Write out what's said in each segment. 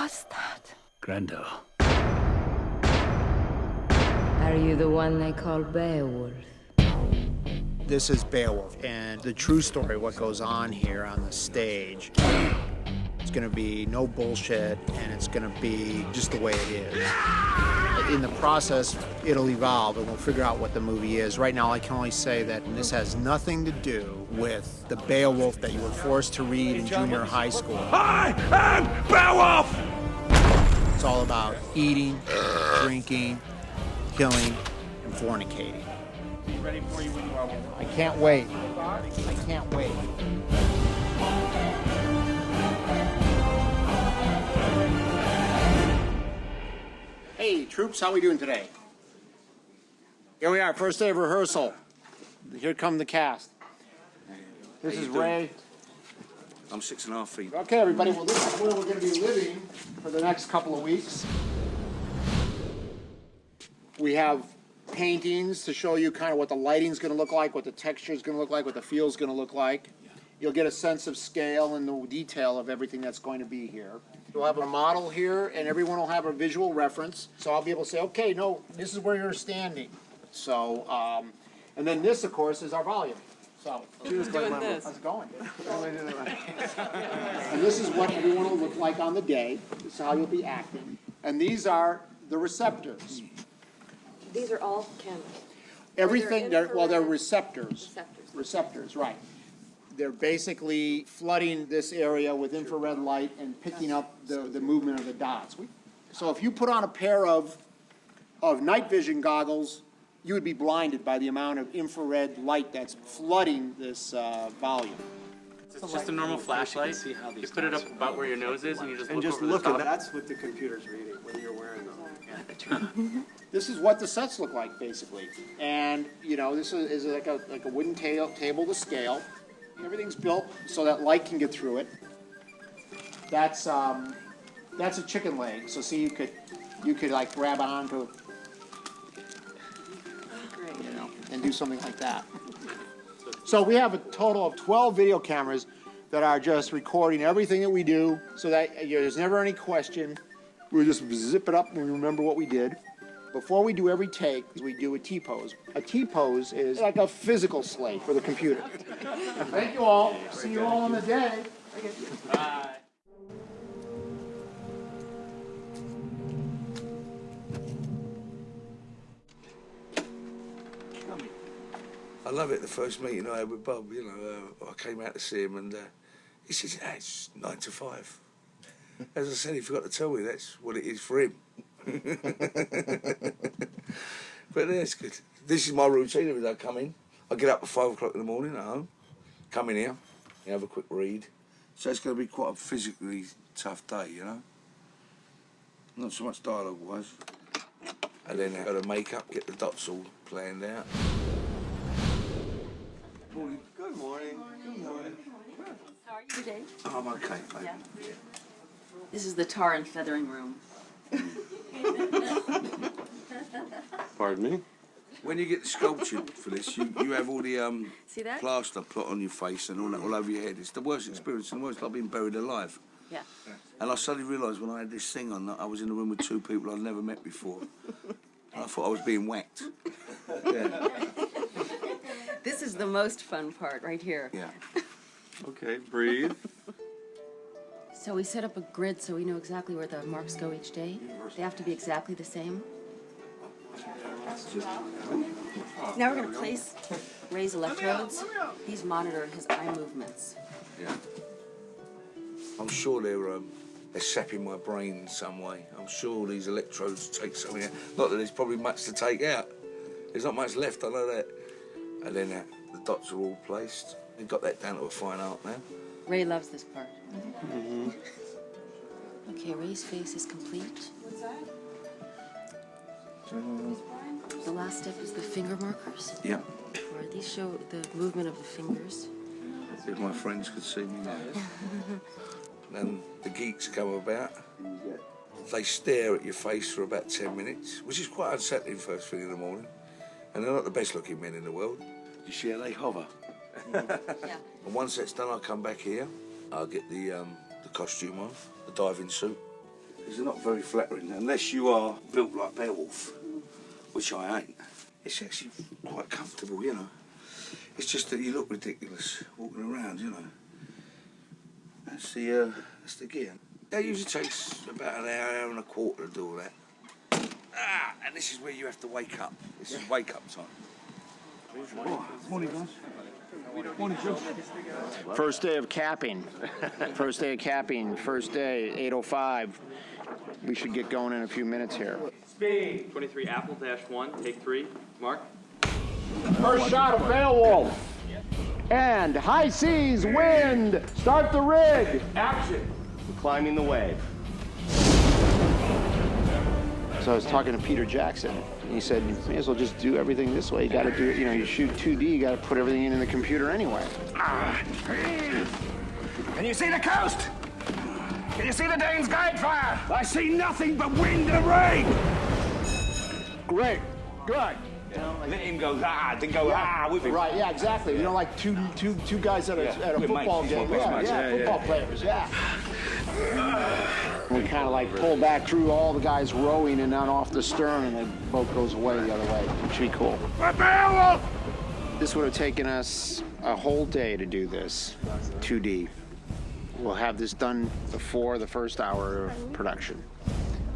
was that? Grendel. Are you the one they call Beowulf? This is Beowulf, and the true story, what goes on here on the stage, it's gonna be no bullshit, and it's gonna be just the way it is. In the process, it'll evolve, and we'll figure out what the movie is. Right now, I can only say that this has nothing to do with the Beowulf that you were forced to read in junior high school. I am Beowulf! It's all about eating, drinking, killing, and fornicating. Ready for you when you are. I can't wait. I can't wait. Hey, troops, how are we doing today? Here we are, first day of rehearsal. Here come the cast. This is Ray. I'm 6.5 feet. Okay, everybody, well, this is where we're going to be living for the next couple of weeks. We have paintings to show you kind of what the lighting's going to look like, what the texture's going to look like, what the feel's going to look like. You'll get a sense of scale and the detail of everything that's going to be here. We'll have a model here, and everyone will have a visual reference. So I'll be able to say, okay, no, this is where you're standing. So, and then this, of course, is our volume. So, Who's doing this? how's it going? And this is what everyone will look like on the day. This is how you'll be acting. And these are the receptors. These are all cameras. Everything, they're they're infrared? receptors. Receptors. Receptors, right. They're basically flooding this area with infrared light and picking up the movement of the dots. So if you put on a pair of night vision goggles, you would be blinded by the amount of infrared light that's flooding this volume. It's just a normal flashlight. You put it up about where your nose is, and you just look over look the at top. That's what the computer's reading when you're wearing them. This is what the sets look like, basically. And, you know, this is like a wooden table to scale. Everything's built so that light can get through it. That's a chicken leg. So see, you could like grab onto, you know, and do something like that. So we have a total of 12 video cameras that are just recording everything that we do, so that there's never any question. We just zip it up and we remember what we did. Before we do every take, we do a T-pose. A T-pose is like a physical slate for the computer. Thank you all. See you all on the day. Bye. I love it, the first meeting I had with Bob, you know, I came out to see him and he says, yeah, it's 9 to 5. As I said, he forgot to tell me that's what it is for him. But yeah, it's good. This is my routine every day. I come in, I get up at 5 o'clock in the morning at home, come in here, and have a quick read. So it's going to be quite a physically tough day, you know? Not so much dialogue-wise. And then I got to make up, get the dots all planned out. Good morning. Good morning. How are you today? Oh, I'm okay, mate. Yeah. This is the tar and feathering room. Pardon me? When you get sculptured for this, you have all the See that? plaster put on your face and all that all over your head. It's the worst experience in the world. It's like being buried alive. Yeah. And I suddenly realised when I had this thing on that I was in a room with two people I'd never met before. And I thought I was being whacked. Yeah. This is the most fun part right here. Yeah. Okay, breathe. So we set up a grid so we know exactly where the marks go each day. They have to be exactly the same. Now we're going to place Ray's electrodes. These monitor his eye movements. Yeah. I'm sure they're sapping my brain in some way. I'm sure these electrodes take something out. Not that there's probably much to take out. There's not much left, I know that. And then the dots are all placed. We've got that down to a fine art now. Ray loves this part. Okay, Ray's face is complete. What's that? The last step is the finger markers. Yeah. Where these show the movement of the fingers. If my friends could see me now. Then the geeks come about. They stare at your face for about 10 minutes, which is quite unsettling first thing in the morning. And they're not the best looking men in the world. You see how they hover? Yeah. And once that's done, I'll come back here. I'll get the costume on, the diving suit. because they're not very flattering unless you are built like Beowulf, which I ain't. It's actually quite comfortable, you know. It's just that you look ridiculous walking around, you know. That's the gear. That usually takes about an hour and a quarter to do all that. And this is where you have to wake up. This is wake up time. Morning, guys. Morning, Joe. First day of capping. First day of capping. First day, 8:05. We should get going in a few minutes here. Speed. 23 Apple -1, take 3. Mark. First shot of Beowulf. And high seas, wind. Start the rig. Action. We're climbing the wave. So I was talking to Peter Jackson, and he said, you may as well just do everything this way. You got to do it, you know, you shoot 2D, you got to put everything in the computer anyway. Can you see the coast? Can you see the Danes' guide fire? I see nothing but wind and rain. Great. Good. Let him go, then go, with him. Right, yeah, exactly. You know, like two guys at a football game. Football players, yeah. We kind of like pull back through all the guys rowing and then off the stern, and the boat goes away the other way, which should be cool. Beowulf! This would have taken us a whole day to do this, 2D. We'll have this done before the first hour of production.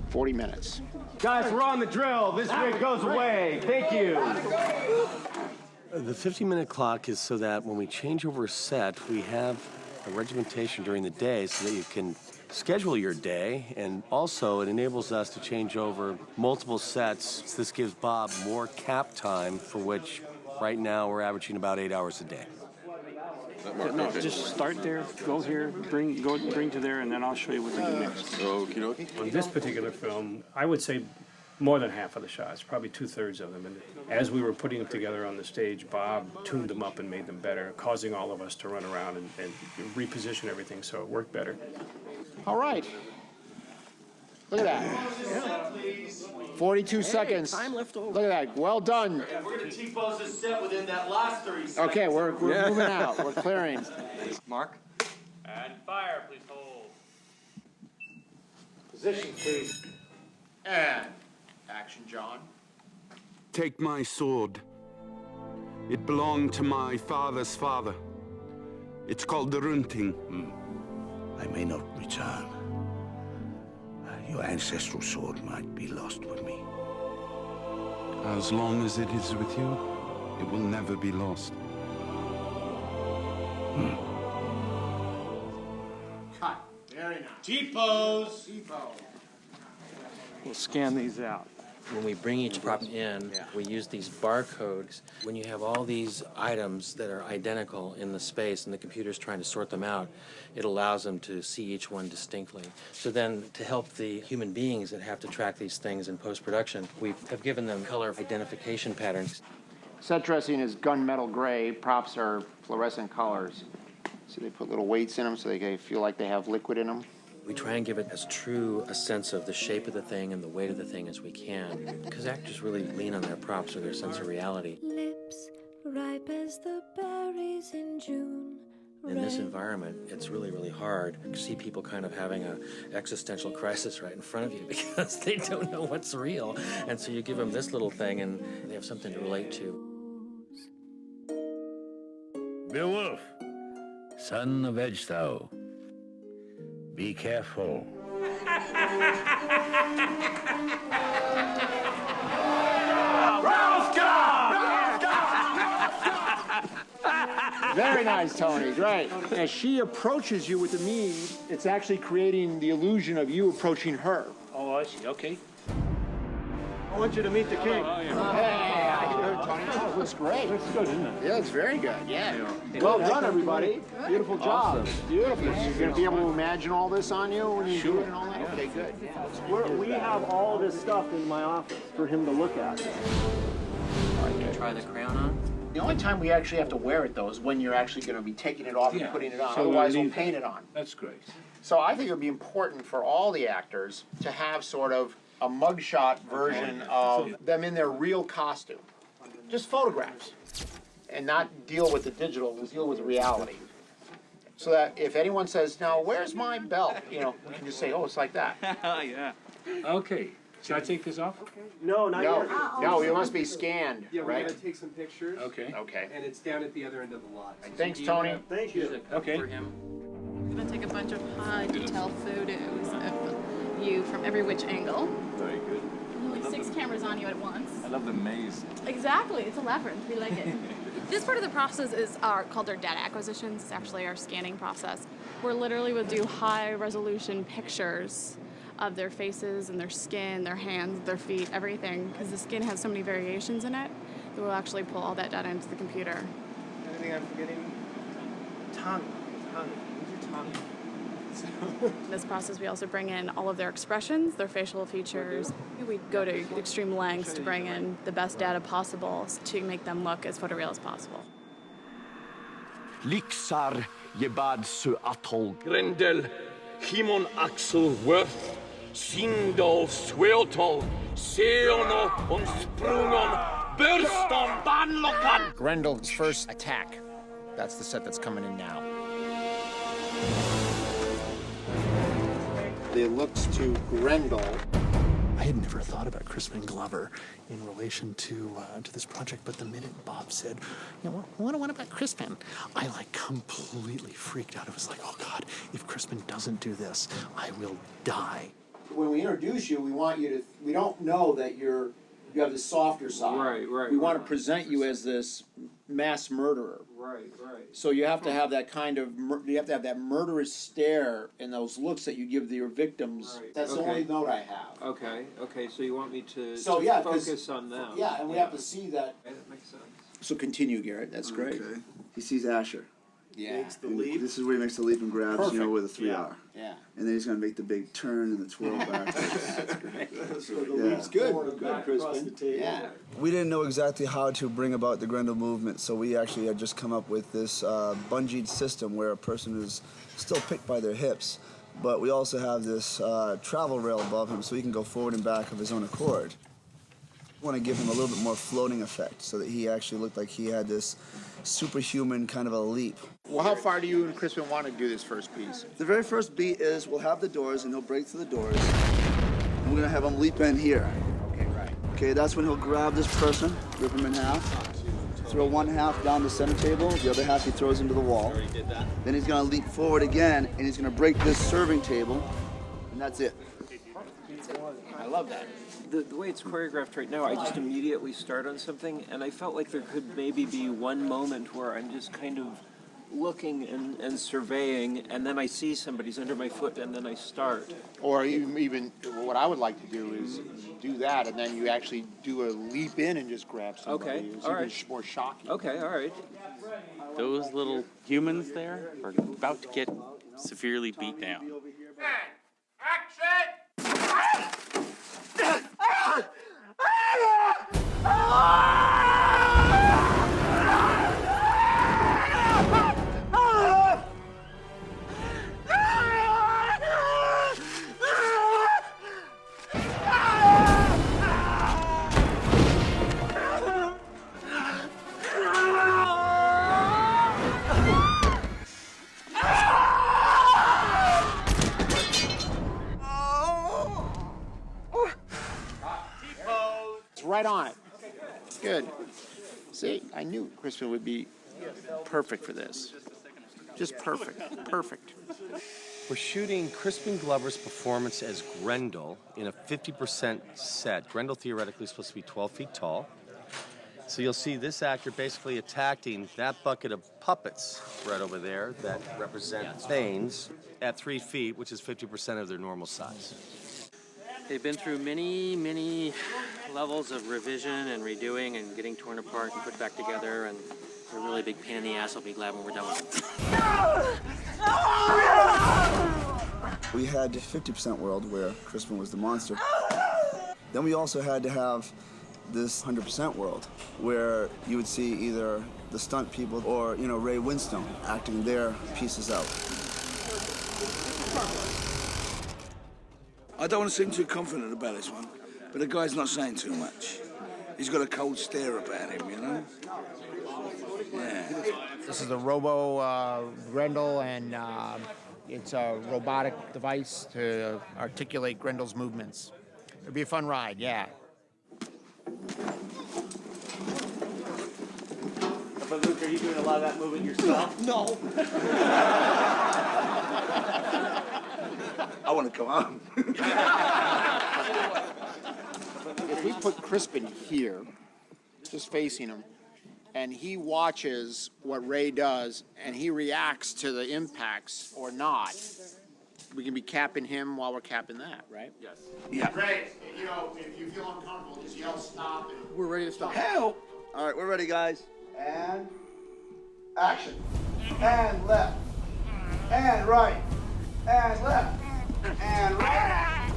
40 minutes. Guys, we're on the drill. This rig goes away. Thank you. The 50-minute clock is so that when we change over a set, we have a regimentation during the day so that you can schedule your day, and also it enables us to change over multiple sets. This gives Bob more cap time, for which right now we're averaging about 8 hours a day. No, just start there, go here, bring to there, and then I'll show you what to do next. Okie dokie. On this particular film, I would say more than half of the shots, probably 2/3 of them. And as we were putting them together on the stage, Bob tuned them up and made them better, causing all of us to run around and reposition everything so it worked better. All right. Look at that. 42 seconds. Time left over. Look at that. Well done. We're going to T-pose this set within that last 30 seconds. Okay, we're moving out. We're clearing. Mark. And fire, please hold. Position, please. And action, John. Take my sword. It belonged to my father's father. It's called the Runting. I may not return. Your ancestral sword might be lost with me. As long as it is with you, it will never be lost. Cut. Very nice. T-pose. We'll scan these out. When we bring each prop in, we use these barcodes. When you have all these items that are identical in the space and the computer's trying to sort them out, it allows them to see each one distinctly. So then, to help the human beings that have to track these things in post-production, we have given them color identification patterns. Set dressing is gunmetal gray. Props are fluorescent colors. So they put little weights in them so they feel like they have liquid in them. We try and give it as true a sense of the shape of the thing and the weight of the thing as we can, because actors really lean on their props or their sense of reality. Lips ripe as the berries in June. In this environment, it's really, really hard to see people kind of having an existential crisis right in front of you because they don't know what's real. And so you give them this little thing and they have something to relate to. Beowulf, son of Edgethau, be careful. Very nice, Tony. Great. As she approaches you with the mead, it's actually creating the illusion of you approaching her. Oh, I see. Okay. I want you to meet the king. Hey, how you doing, Tony? Oh, it looks great. Looks good, isn't it? Yeah, it's very good. Yeah. Well done, everybody. Beautiful job. Beautiful. You're going to be able to imagine all this on you when you do it and all that? Okay, good. We have all this stuff in my office for him to look at. Can you try the crayon on? The only time we actually have to wear it, though, is when you're actually going to be taking it off and putting it on. So Otherwise, we'll paint it on. That's great. So I think it would be important for all the actors to have sort of a mugshot version of them in their real costume. Just photographs. And not deal with the digital, deal with reality. So that if anyone says, now, where's my belt? You know, we can just say, oh, it's like that. Yeah. Okay, should I take this off? No, not No, yet. no, you must be scanned, Yeah, we're right? gonna take some pictures. Okay. Okay. And it's down at the other end of the lot. Thanks, Tony. Thank you. Okay. For him. I'm gonna take a bunch of high detail photos of you from every which angle. Very good. Only 6 cameras on you at once. I love the maze. Exactly, it's a labyrinth. We like it. This part of the process is called our data acquisitions. It's actually our scanning process. Where literally we'll do high resolution pictures of their faces and their skin, their hands, their feet, everything. Because the skin has so many variations in it that we'll actually pull all that data into the computer. Anything I'm forgetting? Tongue. Use your tongue. In this process, we also bring in all of their expressions, their facial features. We go to extreme lengths to bring in the best data possible to make them look as photoreal as possible. Lixar gebad su atol. Grendel, Himon Axel Worth, Sindal Sweltol, Seono on Sprungon, Burston Banlokan. Grendel's first attack. That's the set that's coming in now. It looks to Grendel. I had never thought about Crispin Glover in relation to this project, but the minute Bob said, you know, what about Crispin? I completely freaked out. It was like, oh God, if Crispin doesn't do this, I will die. When we introduce you, we want you to, we don't know that you have the softer side. Right. We want to present you as this mass murderer. Right. So you have to have that kind of, you have to have that murderous stare and those looks that you give your victims. Right. That's the only note I have. Okay, so you want me to, focus on them? Yeah, and we have to see that. That makes sense. So continue, Garrett. That's great. Okay. He sees Asher. Yeah. And this is where he makes the leap and grabs, Perfect. you know, with a 3R. Yeah. And then he's going to make the big turn and the twirl back. That's great. It's Good, Crispin. Yeah. We didn't know exactly how to bring about the Grendel movement, so we actually had just come up with this bungeed system where a person is still picked by their hips, but we also have this travel rail above him so he can go forward and back of his own accord. We want to give him a little bit more floating effect so that he actually looked like he had this superhuman kind of a leap. Well, how far do you and Crispin want to do this first piece? The very first beat is we'll have the doors and he'll break through the doors. And we're going to have him leap in here. Okay, right. Okay, that's when he'll grab this person, rip him in half, throw one half down the center table, the other half he throws into the wall. Then he's going to leap forward again and he's going to break this serving table, and that's it. I love that. The way it's choreographed right now, I just immediately start on something, and I felt like there could maybe be one moment where I'm just kind of looking and surveying, and then I see somebody's under my foot, and then I start. Or even what I would like to do is do that, and then you actually do a leap in and just grab somebody. Okay, It's all even right. more shocking. Okay, all right. Those little humans there are about to get severely beat down. It's right on it. Good. See, I knew Crispin would be perfect for this. Just perfect. Perfect. We're shooting Crispin Glover's performance as Grendel in a 50% set. Grendel theoretically is supposed to be 12 feet tall. So you'll see this actor basically attacking that bucket of puppets right over there that represent Thanes at 3 feet, which is 50% of their normal size. They've been through many levels of revision and redoing and getting torn apart and put back together, and they're a really big pain in the ass. I'll be glad when we're done with them. We had 50% world where Crispin was the monster. Then we also had to have this 100% world where you would see either the stunt people or, you know, Ray Winstone acting their pieces out. I don't want to seem too confident about this one, but the guy's not saying too much. He's got a cold stare about him, you know? Yeah. This is a Robo Grendel, and it's a robotic device to articulate Grendel's movements. It'll be a fun ride, yeah. But Luke, are you doing a lot of that movement yourself? No. I want to come home. If we put Crispin here, just facing him, and he watches what Ray does, and he reacts to the impacts or not, we can be capping him while we're capping that, right? Yes. Yeah. Ray, you know, if you feel uncomfortable, just yell stop. And We're ready to stop. help! All right, we're ready, guys. And action. And left. And right. And left. And right.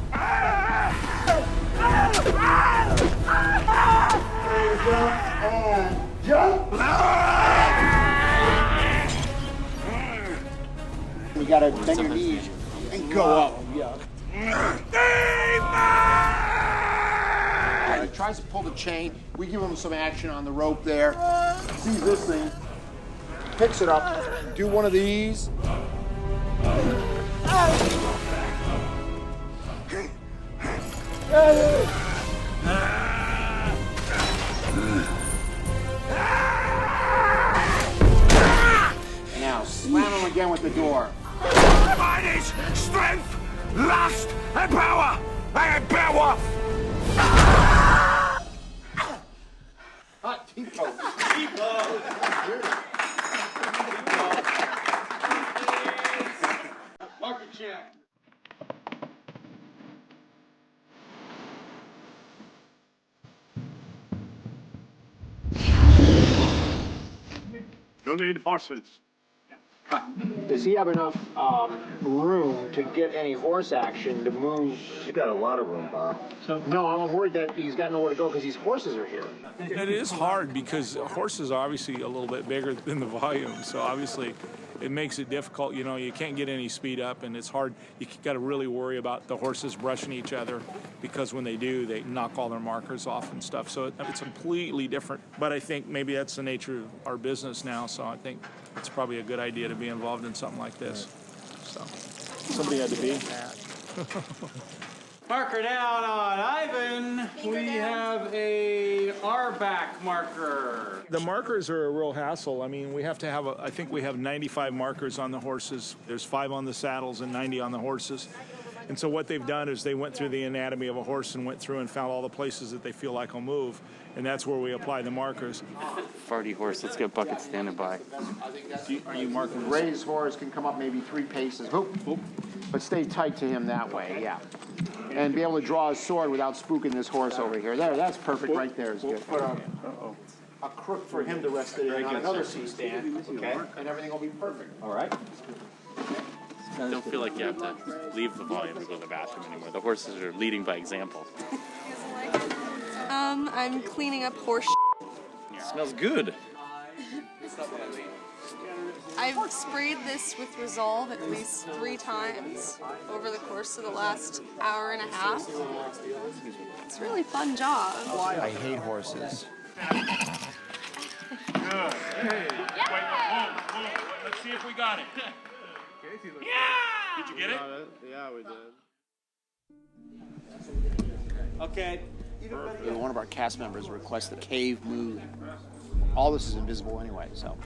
And jump. You gotta bend your knees and go up. He tries to pull the chain. We give him some action on the rope there. Sees this thing, picks it up, do one of these. Now slam him again with the door. Mine is strength, lust, and power. I am Beowulf. Hot T-pose. Market check. You'll need horses. Does he have enough room to get any horse action to move? You got a lot of room, Bob. No, I'm worried that he's got nowhere to go because these horses are here. It is hard because horses are obviously a little bit bigger than the volume, so obviously it makes it difficult. You know, you can't get any speed up, and it's hard. You got to really worry about the horses brushing each other because when they do, they knock all their markers off and stuff. So it's completely different. But I think maybe that's the nature of our business now, so I think it's probably a good idea to be involved in something like this. So somebody had to be. Marker down on Ivan. We have a R-back marker. The markers are a real hassle. I mean, we have to have, I think we have 95 markers on the horses. There's 5 on the saddles and 90 on the horses. And so what they've done is they went through the anatomy of a horse and went through and found all the places that they feel like will move. And that's where we apply the markers. Farty horse, let's get Bucket standing by. Are you marking this? Ray's horse can come up maybe 3 paces. Whoop, whoop. But stay tight to him that way, yeah. And be able to draw his sword without spooking this horse over here. There, that's perfect right there is good. Put a crook for him to rest it in on another C-stand, okay? And everything will be perfect. All right. I don't feel like you have to leave the volume to go to the bathroom anymore. The horses are leading by example. I'm cleaning up horse It smells good. I've sprayed this with Resolve at least 3 times over the course of the last hour and a half. It's a really fun job. I hate horses. Good. Hey. Yeah. Wait, let's see if we got it. Yeah! Did you get it? Yeah, we did. Okay. One of our cast members requests the cave mood. All this is invisible anyway, so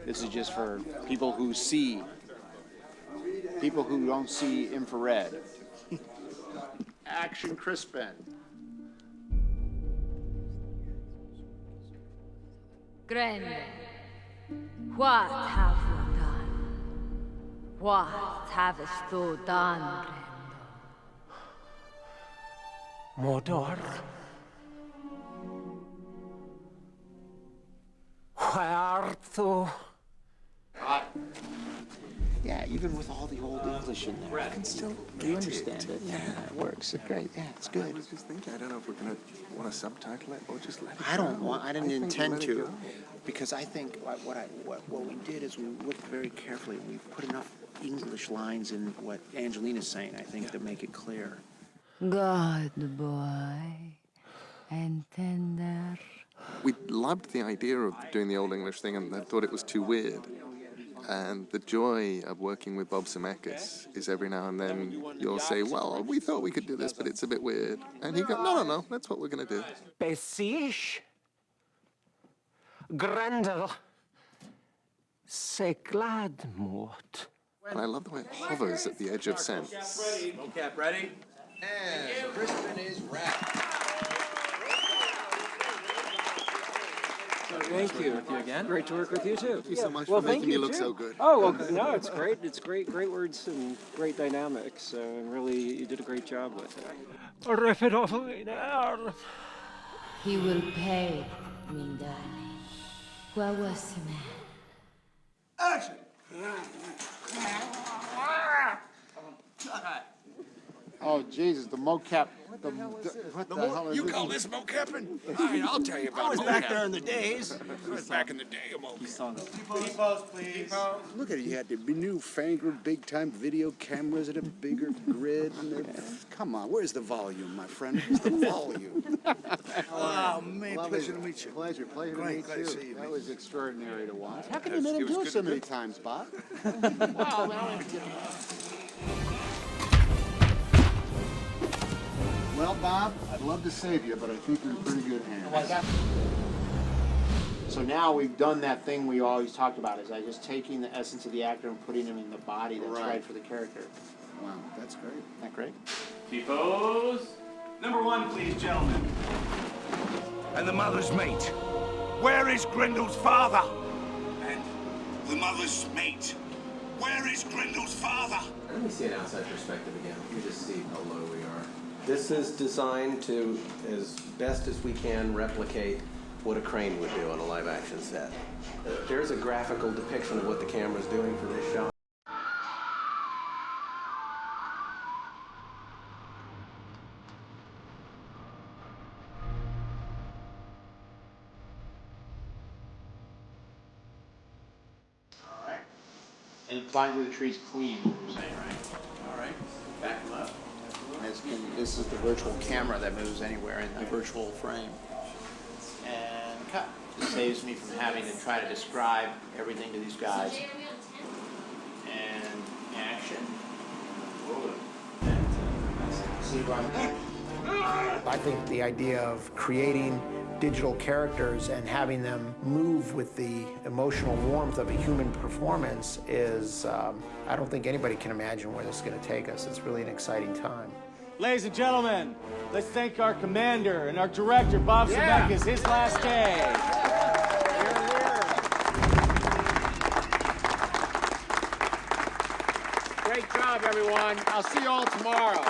this is just for people who see, people who don't see infrared. Action, Crispin. Grendel, what have you done? What havest thou done, Grendel? Mordor? Where art thou? Yeah, even with all the old English in there, I can still, you understand it. Yeah, it works. It's great. Yeah, it's good. I was just thinking, I don't know if we're going to want to subtitle it or just let it I didn't intend to, because I think what we did is we looked very carefully. We put enough English lines in what Angelina's saying, I think, to make it clear. Good boy, and tender. We loved the idea of doing the Old English thing and thought it was too weird. And the joy of working with Bob Zemeckis is every now and then you'll say, well, we thought we could do this, but it's a bit weird. And he goes, no, that's what we're going to do. Besish, Grendel, Segladmort. And I love the way it hovers at the edge of sense. Mocap ready? And Crispin is wrapped. Thank you. With you again. Great to work with you too. Thank you so much Well, for thank making me you look too. so good. Oh well, no, it's great. It's great words and great dynamics. So really, you did a great job with it. Rip it off of me now. He will pay, Winda. Where was the man? Action! Oh, Jesus, the mocap. What the hell is You this? call this mocapping? All right, I'll tell you about I was mocap. back there in the days. I was back in the day of mocap. T-pose, please. Look at it, you had the newfangled big-time video cameras and a bigger grid. And come on, where's the volume, my friend? Where's the volume? Oh, man, pleasure to meet you. Pleasure to meet Glad you. to see you, That man. was extraordinary to watch. How can Yes, you let it him was do it good so to many do. times, Bob? Well, Bob, I'd love to save you, but I think you're in pretty good hands. So now we've done that thing we always talked about, is just taking the essence of the actor and putting him in the body that's right for the character. Wow, that's great. Isn't that great? T-pose. Number one, please, gentlemen. And the mother's mate. Where is Grendel's father? And the mother's mate. Where is Grendel's father? Let me see an outside perspective again. You just see how low we are. This is designed to, as best as we can, replicate what a crane would do on a live-action set. There's a graphical depiction of what the camera's doing for this shot. And flying through the trees clean, you're saying, right? All right. Back them up. This is the virtual camera that moves anywhere in the virtual frame. And cut. It saves me from having to try to describe everything to these guys. And action. See where I'm at? I think the idea of creating digital characters and having them move with the emotional warmth of a human performance is, I don't think anybody can imagine where this is going to take us. It's really an exciting time. Ladies and gentlemen, let's thank our commander and our director, Bob Zemeckis, his last day. Great job, everyone. I'll see you all tomorrow.